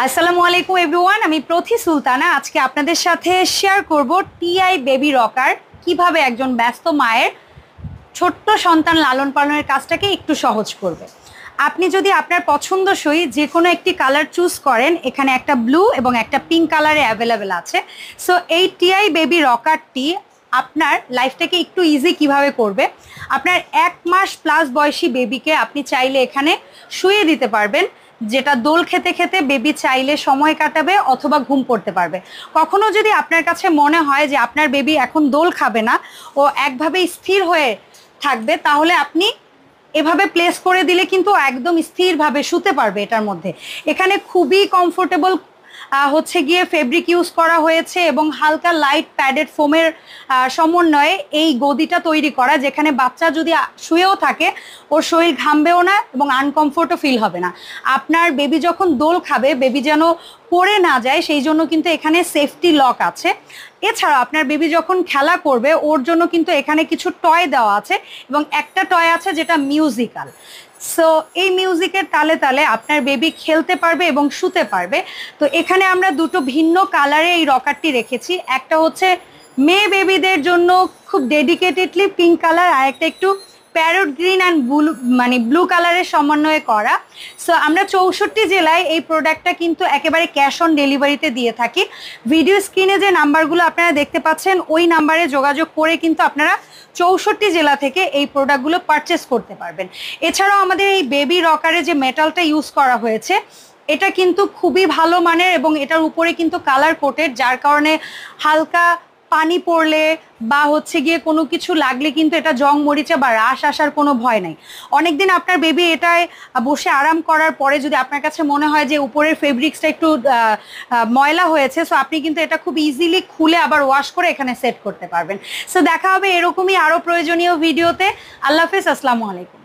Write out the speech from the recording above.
আসসালামু আলাইকুম এভরিওয়ান, আমি প্রথি সুলতানা। আজকে আপনাদের সাথে শেয়ার করব টিআই বেবি রকার কিভাবে একজন ব্যস্ত মায়ের ছোট্ট সন্তান লালন পালনের কাজটাকে একটু সহজ করবে। আপনি যদি আপনার পছন্দসই যে কোনো একটি কালার চুজ করেন, এখানে একটা ব্লু এবং একটা পিঙ্ক কালারে অ্যাভেলেবেল আছে। সো এই টিআই বেবি রকারটি আপনার লাইফটাকে একটু ইজি কিভাবে করবে। আপনার 1 মাস প্লাস বয়সী বেবিকে আপনি চাইলে এখানে শুয়ে দিতে পারবেন, যেটা দোল খেতে খেতে বেবি চাইলে সময় কাটাবে অথবা ঘুম পড়তে পারবে। কখনো যদি আপনার কাছে মনে হয় যে আপনার বেবি এখন দোল খাবে না, ও একভাবে স্থির হয়ে থাকবে, তাহলে আপনি এভাবে প্লেস করে দিলে কিন্তু একদম স্থিরভাবে শুতে পারবে এটার মধ্যে। এখানে খুবই কমফোর্টেবল হচ্ছে গিয়ে ফেব্রিক ইউজ করা হয়েছে এবং হালকা লাইট প্যাডেড ফোমের সমন্বয়ে এই গদিটা তৈরি করা, যেখানে বাচ্চা যদি শুয়েও থাকে ওর শরীর ঘামবেও না এবং আনকমফোর্টও ফিল হবে না। আপনার বেবি যখন দোল খাবে, বেবি যেন পড়ে না যায় সেই জন্য কিন্তু এখানে সেফটি লক আছে। এছাড়া আপনার বেবি যখন খেলা করবে ওর জন্য কিন্তু এখানে কিছু টয় দেওয়া আছে এবং একটা টয় আছে যেটা মিউজিক্যাল। সো এই মিউজিকের তালে তালে আপনার বেবি খেলতে পারবে এবং শুতে পারবে। তো এখানে আমরা দুটো ভিন্ন কালারে এই রকারটি রেখেছি। একটা হচ্ছে মেয়ে বেবিদের জন্য খুব ডেডিকেটেডলি পিঙ্ক কালার, আর একটা একটু প্যারট গ্রিন অ্যান্ড ব্লু কালারের সমন্বয়ে করা। সো আমরা 64 জেলায় এই প্রোডাক্টটা কিন্তু একেবারে ক্যাশ অন ডেলিভারিতে দিয়ে থাকি। ভিডিও স্ক্রিনে যে নাম্বারগুলো আপনারা দেখতে পাচ্ছেন ওই নাম্বারে যোগাযোগ করে কিন্তু আপনারা 64 জেলা থেকে এই প্রোডাক্টগুলো পারচেস করতে পারবেন। এছাড়াও আমাদের এই বেবি রকারে যে মেটালটা ইউজ করা হয়েছে এটা কিন্তু খুবই ভালো মানের এবং এটার উপরে কিন্তু কালার কোটেড, যার কারণে হালকা পানি পড়লে বা হচ্ছে গিয়ে কোনো কিছু লাগলে কিন্তু এটা জং মরিচা বা রাশ আসার কোনো ভয় নাই। অনেকদিন আপনার বেবি এটায় বসে আরাম করার পরে যদি আপনার কাছে মনে হয় যে উপরের ফেব্রিক্সটা একটু ময়লা হয়েছে, সো আপনি কিন্তু এটা খুব ইজিলি খুলে আবার ওয়াশ করে এখানে সেট করতে পারবেন। সো দেখা হবে এরকমই আরও প্রয়োজনীয় ভিডিওতে। আল্লাহ হাফেজ, আসসালামু আলাইকুম।